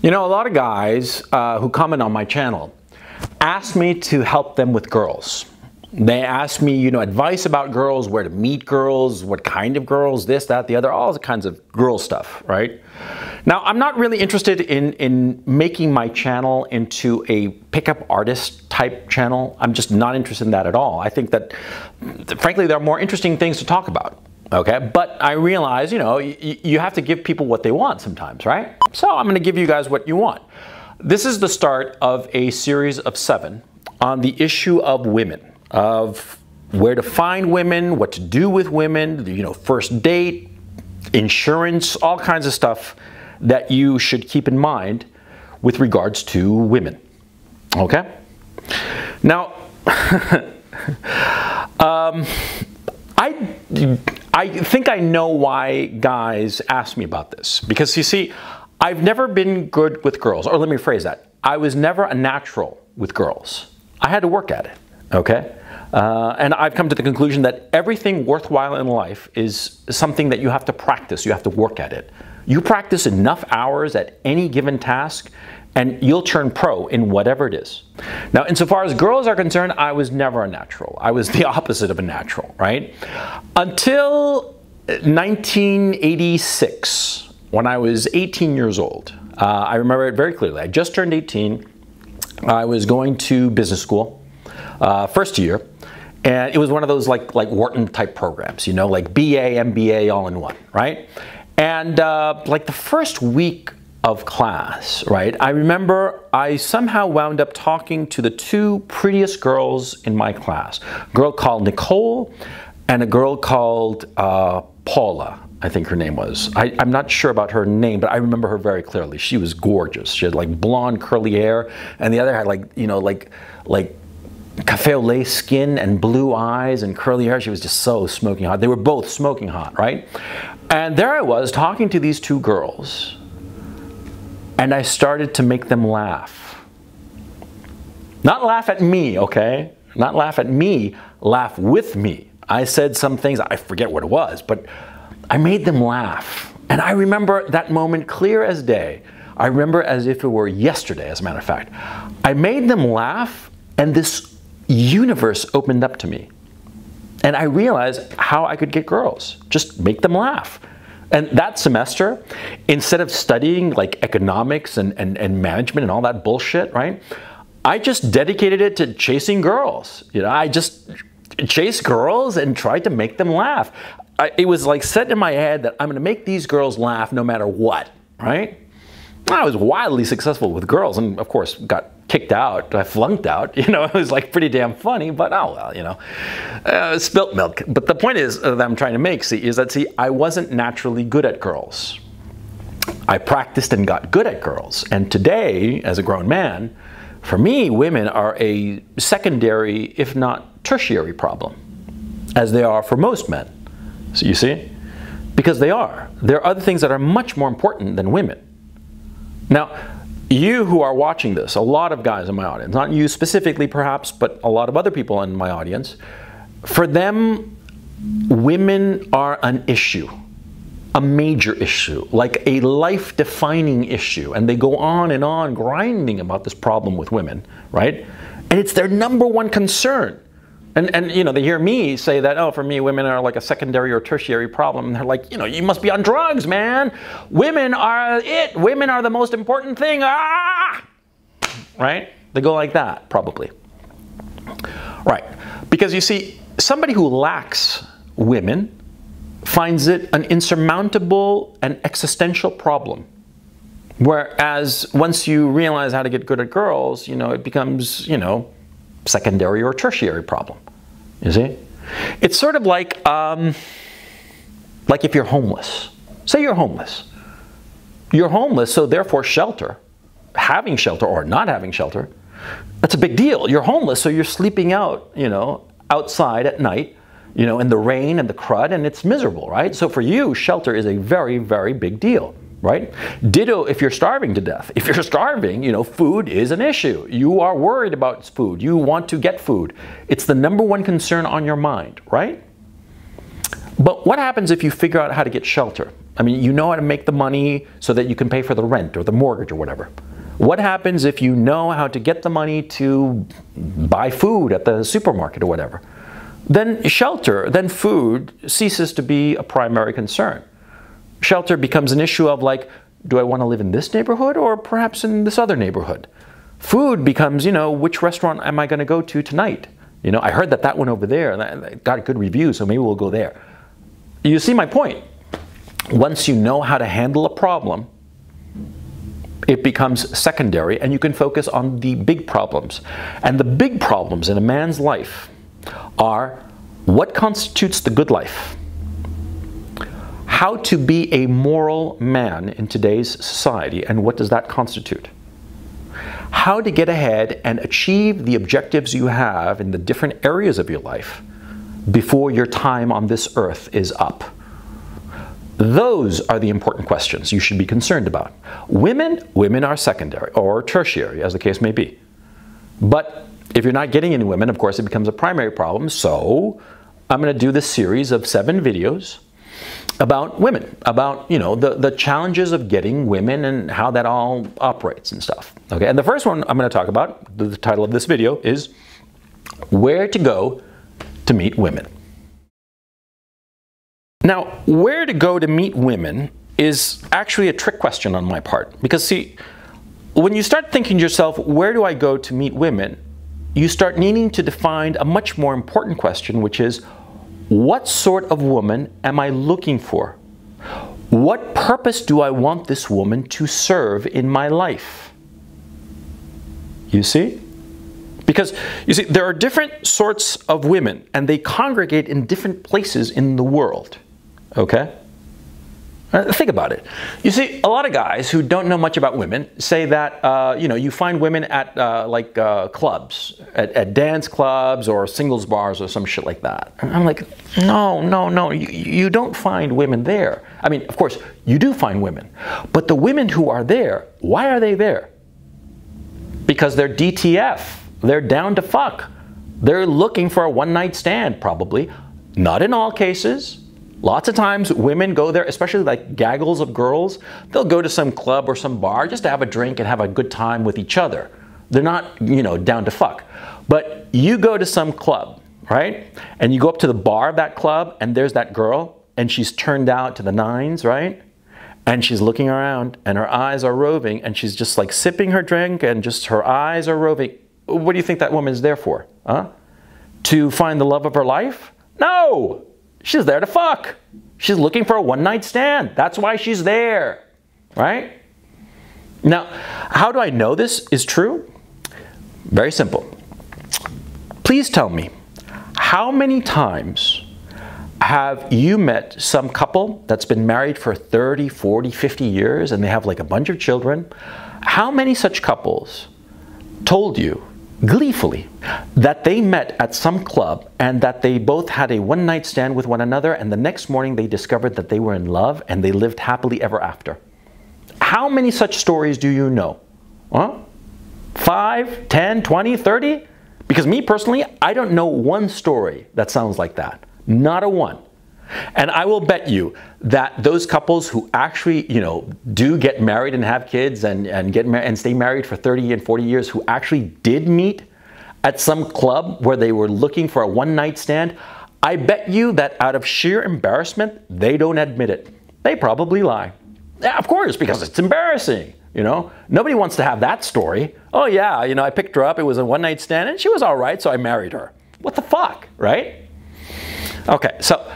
You know, a lot of guys who comment on my channel ask me to help them with girls. They ask me, you know, advice about girls, where to meet girls, what kind of girls, this, that, the other, all kinds of girl stuff, right? Now, I'm not really interested in making my channel into a pickup artist type channel. I'm just not interested in that at all. I think that, frankly, there are more interesting things to talk about. Okay, but I realize, you know, you have to give people what they want sometimes, right? So I'm going to give you guys what you want. This is the start of a series of 7 on the issue of women, of where to find women, what to do with women, you know, first date, insurance, all kinds of stuff that you should keep in mind with regards to women. Okay? Now, I think I know why guys ask me about this, because you see, I've never been good with girls, or let me rephrase that. I was never a natural with girls. I had to work at it, okay? And I've come to the conclusion that everything worthwhile in life is something that you have to practice, you have to work at it. You practice enough hours at any given task, and you'll turn pro in whatever it is. Now, insofar as girls are concerned, I was never a natural. I was the opposite of a natural, right? Until 1986, when I was 18 years old. I remember it very clearly. I just turned 18. I was going to business school, first year. And it was one of those like Wharton type programs, you know, like BA, MBA all in one, right? And like the first week of class, right, I remember I somehow wound up talking to the 2 prettiest girls in my class. A girl called Nicole and a girl called Paula, I think her name was. I'm not sure about her name, but I remember her very clearly. She was gorgeous. She had like blonde curly hair, and the other had like, you know, like cafe au lait skin and blue eyes and curly hair. She was just so smoking hot. They were both smoking hot, right? And there I was talking to these 2 girls, and I started to make them laugh. Not laugh at me, okay? Not laugh at me, laugh with me. I said some things, I forget what it was, but I made them laugh. And I remember that moment clear as day. I remember as if it were yesterday, as a matter of fact. I made them laugh, and this universe opened up to me. And I realized how I could get girls. Just make them laugh. And that semester, instead of studying like economics and management and all that bullshit, right? I just dedicated it to chasing girls. You know, I just chased girls and tried to make them laugh. It was like set in my head that I'm going to make these girls laugh no matter what, right? I was wildly successful with girls, and of course got kicked out. I flunked out. You know, it was like pretty damn funny, but oh well, you know, spilt milk. But the point is that I'm trying to make, is that I wasn't naturally good at girls. I practiced and got good at girls, and today, as a grown man, for me, women are a secondary, if not tertiary problem, as they are for most men. So you see, because they are. There are other things that are much more important than women. Now, you who are watching this, a lot of guys in my audience, not you specifically perhaps, but a lot of other people in my audience, for them, women are an issue, a major issue, like a life-defining issue, and they go on grinding about this problem with women, right? And it's their #1 concern. And you know, they hear me say that, oh, for me, women are like a secondary or tertiary problem. And they're like, you know, you must be on drugs, man. Women are it. Women are the most important thing. Ah! Right? They go like that, probably. Right. Because you see, somebody who lacks women finds it an insurmountable and existential problem. Whereas once you realize how to get good at girls, you know, it becomes, you know, secondary or tertiary problem, you see? It's sort of like if you're homeless. Say you're homeless. You're homeless, so therefore shelter, having shelter or not having shelter, that's a big deal. You're homeless, so you're sleeping out, you know, outside at night, you know, in the rain and the crud, and it's miserable, right? So for you, shelter is a very, very big deal. Right? Ditto if you're starving to death. If you're starving, you know, food is an issue. You are worried about food. You want to get food. It's the #1 concern on your mind, right? But what happens if you figure out how to get shelter? I mean, you know how to make the money so that you can pay for the rent or the mortgage or whatever. What happens if you know how to get the money to buy food at the supermarket or whatever? Then shelter, then food ceases to be a primary concern. Shelter becomes an issue of like, do I want to live in this neighborhood or perhaps in this other neighborhood? Food becomes, you know, which restaurant am I going to go to tonight? You know, I heard that one over there and got a good review, so maybe we'll go there. You see my point? Once you know how to handle a problem, it becomes secondary and you can focus on the big problems. And the big problems in a man's life are what constitutes the good life, how to be a moral man in today's society, and what does that constitute, how to get ahead and achieve the objectives you have in the different areas of your life before your time on this earth is up. Those are the important questions you should be concerned about. Women are secondary or tertiary, as the case may be. But if you're not getting any women, of course, it becomes a primary problem. So I'm going to do this series of 7 videos about women, about, you know, the challenges of getting women and how that all operates and stuff. Okay, and the first one I'm going to talk about, the title of this video is Where to Go to Meet Women. Now, where to go to meet women is actually a trick question on my part. Because see, when you start thinking to yourself, where do I go to meet women? You start needing to define a much more important question, which is, what sort of woman am I looking for? What purpose do I want this woman to serve in my life? You see? Because, you see, there are different sorts of women, and they congregate in different places in the world. Okay? Think about it. You see, a lot of guys who don't know much about women say that, you know, you find women at clubs, at dance clubs or singles bars or some shit like that. And I'm like, no, you don't find women there. I mean, of course, you do find women. But the women who are there, why are they there? Because they're DTF. They're down to fuck. They're looking for a one-night stand, probably. Not in all cases. Lots of times women go there, especially like gaggles of girls, they'll go to some club or some bar just to have a drink and have a good time with each other. They're not, you know, down to fuck. But you go to some club, right? And you go up to the bar of that club and there's that girl and she's turned out to the nines, right? And she's looking around and her eyes are roving and she's just like sipping her drink and just her eyes are roving. What do you think that woman is there for? Huh? To find the love of her life? No! She's there to fuck. She's looking for a one-night stand. That's why she's there, right? Now, how do I know this is true? Very simple. Please tell me, how many times have you met some couple that's been married for 30, 40, 50 years and they have like a bunch of children? How many such couples told you gleefully that they met at some club and that they both had a one-night stand with one another and the next morning they discovered that they were in love and they lived happily ever after? How many such stories do you know? Huh? 5, 10, 20, 30? Because me personally, I don't know one story that sounds like that. Not a one. And I will bet you that those couples who actually, you know, do get married and have kids and get married and stay married for 30 and 40 years, who actually did meet at some club where they were looking for a one-night stand, I bet you that out of sheer embarrassment, they don't admit it. They probably lie. Yeah, of course, because it's embarrassing. You know, nobody wants to have that story. Oh yeah, you know, I picked her up, it was a one-night stand, and she was all right, so I married her. What the fuck, right? Okay, so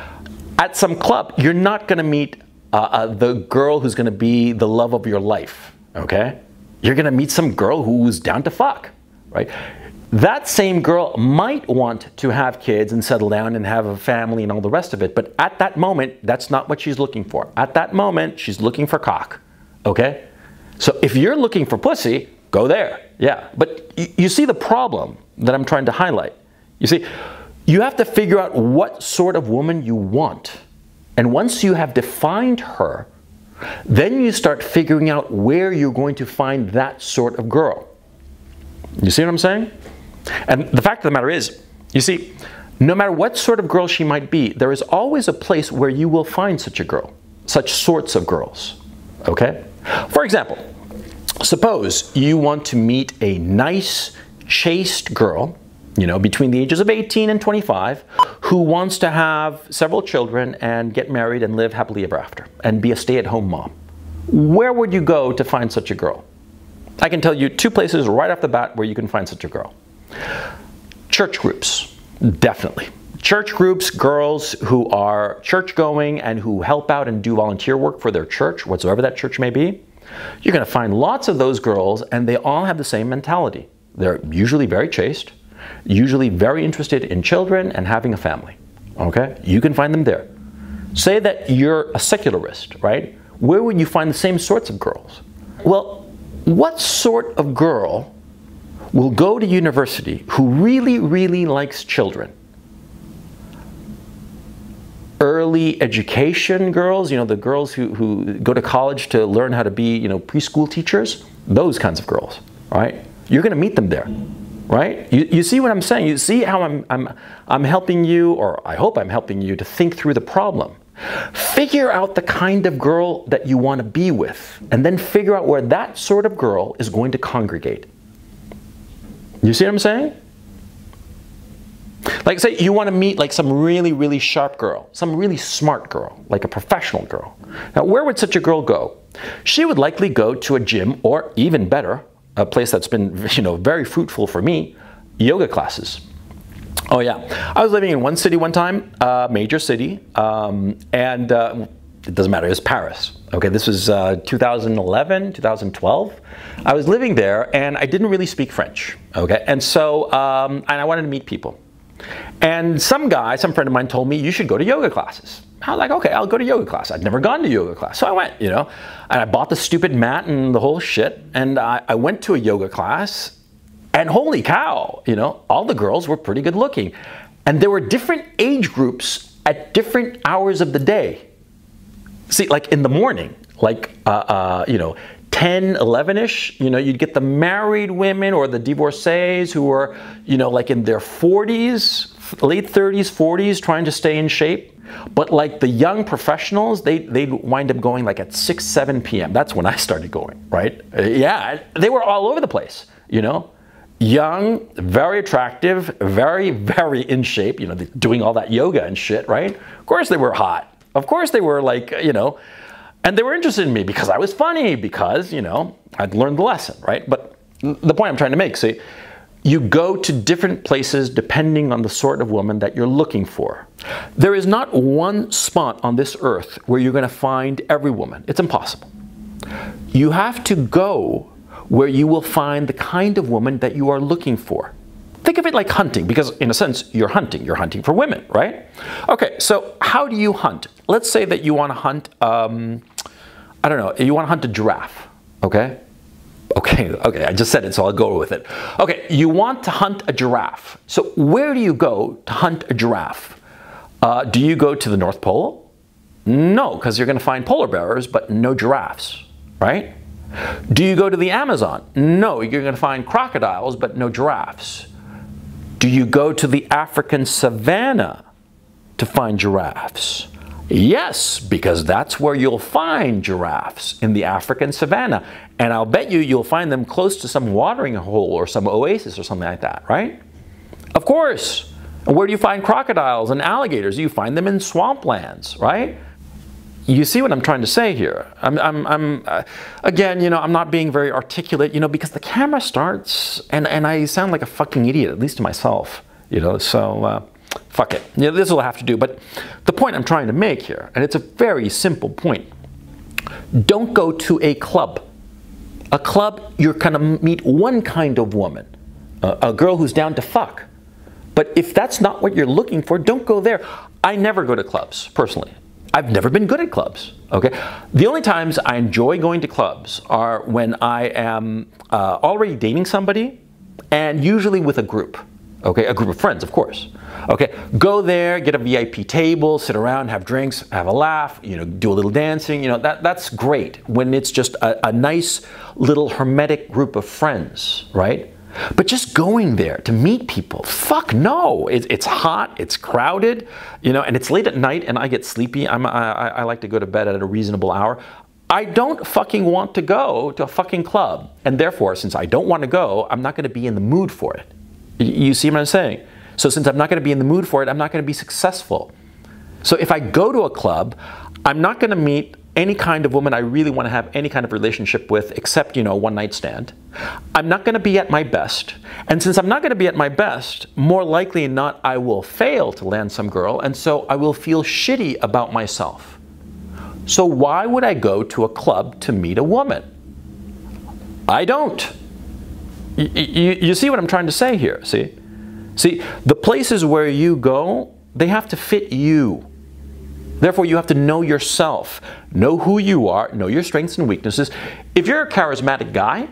at some club, you're not going to meet the girl who's going to be the love of your life, okay? You're going to meet some girl who's down to fuck, right? That same girl might want to have kids and settle down and have a family and all the rest of it, but at that moment, that's not what she's looking for. At that moment, she's looking for cock, okay? So if you're looking for pussy, go there, yeah. But you see the problem that I'm trying to highlight. You see, you have to figure out what sort of woman you want. And once you have defined her, then you start figuring out where you're going to find that sort of girl. You see what I'm saying? And the fact of the matter is, you see, no matter what sort of girl she might be, there is always a place where you will find such a girl. such sorts of girls, okay? For example, suppose you want to meet a nice, chaste girl, you know, between the ages of 18 and 25, who wants to have several children and get married and live happily ever after and be a stay-at-home mom. Where would you go to find such a girl? I can tell you 2 places right off the bat where you can find such a girl. Church groups, definitely. Church groups, girls who are church-going and who help out and do volunteer work for their church, whatsoever that church may be. You're going to find lots of those girls, and they all have the same mentality. They're usually very chaste, usually very interested in children and having a family, okay? You can find them there. Say that you're a secularist, right? Where would you find the same sorts of girls? Well, what sort of girl will go to university who really, really likes children? Early education girls, you know, the girls who go to college to learn how to be, you know, preschool teachers, those kinds of girls, right? You're going to meet them there, right? You see what I'm saying? You see how I'm helping you, or I hope I'm helping you to think through the problem. Figure out the kind of girl that you want to be with, and then figure out where that sort of girl is going to congregate. You see what I'm saying? Like, say you want to meet like some really, really sharp girl, some really smart girl, like a professional girl. Now, where would such a girl go? She would likely go to a gym, or even better, a place that's been, you know, very fruitful for me, yoga classes. Oh yeah, I was living in one city one time, major city, and it doesn't matter, it was Paris. Okay, this was 2011, 2012. I was living there and I didn't really speak French, okay? And so, and I wanted to meet people. And some friend of mine told me, you should go to yoga classes. I was like, okay, I'll go to yoga class. I'd never gone to yoga class. So I went, you know, and I bought the stupid mat and the whole shit. And I went to a yoga class, and holy cow, you know, all the girls were pretty good looking. And there were different age groups at different hours of the day. See, like in the morning, like, you know, 10, 11-ish, you know, you'd get the married women or the divorcees who were, you know, like in their 40s, late 30s, 40s, trying to stay in shape. But like the young professionals, they'd wind up going like at 6, 7 p.m. That's when I started going, right? Yeah, they were all over the place, you know. Young, very attractive, very, very in shape, you know, doing all that yoga and shit, right? Of course they were hot. Of course they were like, you know, and they were interested in me because I was funny, because, you know, I'd learned the lesson, right? But the point I'm trying to make, see, you go to different places depending on the sort of woman that you're looking for. There is not one spot on this earth where you're going to find every woman. It's impossible. You have to go where you will find the kind of woman that you are looking for. Think of it like hunting, because in a sense, you're hunting for women, right? Okay, so how do you hunt? Let's say that you want to hunt, I don't know, you want to hunt a giraffe, okay? Okay, I just said it, so I'll go with it. Okay, you want to hunt a giraffe. So where do you go to hunt a giraffe? Do you go to the North Pole? No, because you're going to find polar bears, but no giraffes, right? Do you go to the Amazon? No, you're going to find crocodiles, but no giraffes. Do you go to the African savanna to find giraffes? Yes, because that's where you'll find giraffes, in the African savanna. And I'll bet you'll find them close to some watering hole or some oasis or something like that, right? Of course. And where do you find crocodiles and alligators? You find them in swamplands, right? You see what I'm trying to say here? Again, you know, I'm not being very articulate, you know, because the camera starts and I sound like a fucking idiot, at least to myself, you know, so fuck it. You know, this will have to do. But the point I'm trying to make here, and it's a very simple point, don't go to a club. A club, you're going to meet one kind of woman, a girl who's down to fuck. But if that's not what you're looking for, don't go there. I never go to clubs, personally. I've never been good at clubs, okay? The only times I enjoy going to clubs are when I am already dating somebody, and usually with a group, okay? A group of friends, of course, okay? Go there, get a VIP table, sit around, have drinks, have a laugh, you know, do a little dancing, you know, that's great when it's just a nice little hermetic group of friends, right? But just going there to meet people, fuck no. It's hot, it's crowded, you know, and it's late at night and I get sleepy. I like to go to bed at a reasonable hour. I don't fucking want to go to a fucking club. And therefore, since I don't want to go, I'm not going to be in the mood for it. You see what I'm saying? So since I'm not going to be in the mood for it, I'm not going to be successful. So if I go to a club, I'm not going to meet any kind of woman I really want to have any kind of relationship with except, you know, one night stand. I'm not going to be at my best. And since I'm not going to be at my best, more likely than not, I will fail to land some girl. And so I will feel shitty about myself. So why would I go to a club to meet a woman? I don't. You see what I'm trying to say here, see? See, the places where you go, they have to fit you. Therefore, you have to know yourself, know who you are, know your strengths and weaknesses. If you're a charismatic guy,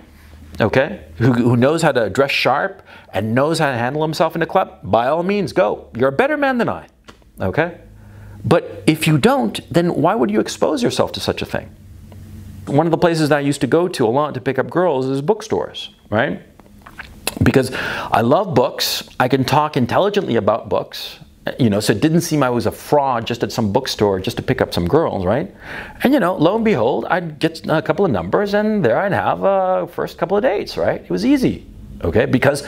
okay, who knows how to dress sharp and knows how to handle himself in a club, by all means, go. You're a better man than I, okay? But if you don't, then why would you expose yourself to such a thing? One of the places that I used to go to a lot to pick up girls is bookstores, right? Because I love books. I can talk intelligently about books. You know, so it didn't seem I was a fraud just at some bookstore just to pick up some girls, right? And you know, lo and behold, I'd get a couple of numbers and there I'd have a first couple of dates, right? It was easy, okay? Because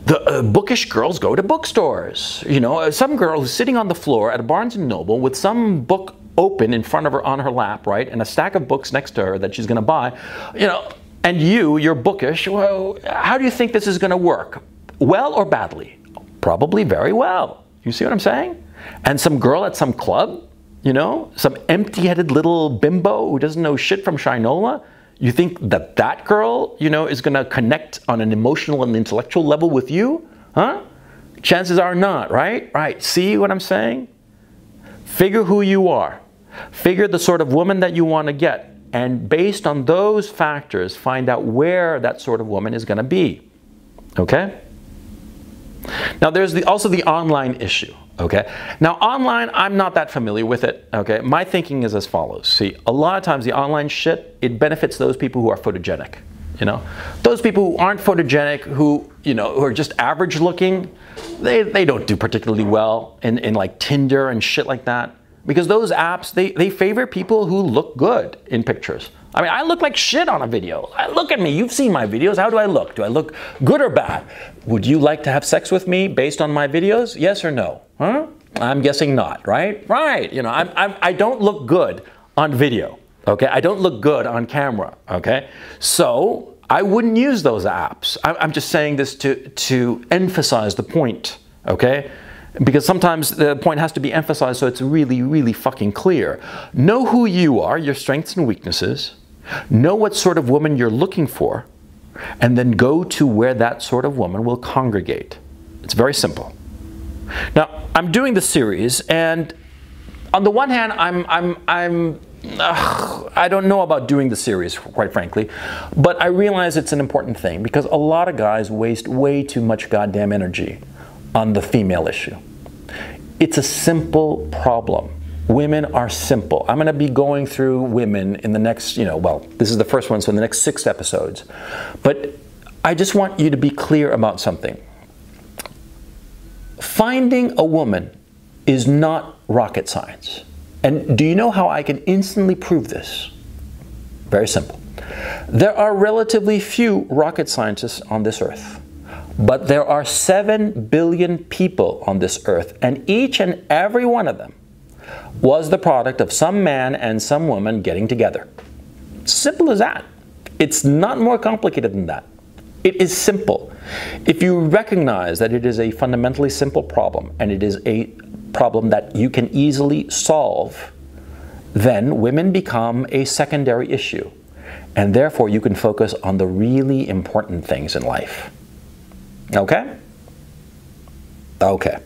the bookish girls go to bookstores. You know, some girl who's sitting on the floor at a Barnes & Noble with some book open in front of her on her lap, right? And a stack of books next to her that she's gonna buy, you know, and you're bookish. Well, how do you think this is gonna work? Well or badly? Probably very well. You see what I'm saying? And some girl at some club, you know, some empty-headed little bimbo who doesn't know shit from Shinola, you think that that girl, you know, is going to connect on an emotional and intellectual level with you? Huh? Chances are not, right? Right. See what I'm saying? Figure who you are. Figure the sort of woman that you want to get. And based on those factors, find out where that sort of woman is going to be. Okay? Now there's also the online issue, okay? Now online, I'm not that familiar with it, okay? My thinking is as follows. See, a lot of times the online shit, it benefits those people who are photogenic, you know? Those people who aren't photogenic, who, you know, who are just average looking, they don't do particularly well in like Tinder and shit like that. Because those apps, they favor people who look good in pictures. I mean, I look like shit on a video. Look at me, you've seen my videos. How do I look? Do I look good or bad? Would you like to have sex with me based on my videos? Yes or no? Huh? I'm guessing not, right? Right, you know, I don't look good on video, okay? I don't look good on camera, okay? So I wouldn't use those apps. I'm just saying this to emphasize the point, okay? Because sometimes the point has to be emphasized so it's really, really fucking clear. Know who you are, your strengths and weaknesses. Know what sort of woman you're looking for. And then go to where that sort of woman will congregate. It's very simple. Now, I'm doing the series, and on the one hand, I don't know about doing the series, quite frankly, but I realize it's an important thing because a lot of guys waste way too much goddamn energy on the female issue. It's a simple problem. Women are simple. I'm going to be going through women in the next, you know, well, this is the first one, so in the next 6 episodes. But I just want you to be clear about something. Finding a woman is not rocket science. And do you know how I can instantly prove this? Very simple. There are relatively few rocket scientists on this earth. But there are 7 billion people on this earth, and each and every one of them was the product of some man and some woman getting together. Simple as that. It's not more complicated than that. It is simple. If you recognize that it is a fundamentally simple problem, and it is a problem that you can easily solve, then women become a secondary issue, and therefore you can focus on the really important things in life. Okay? Okay.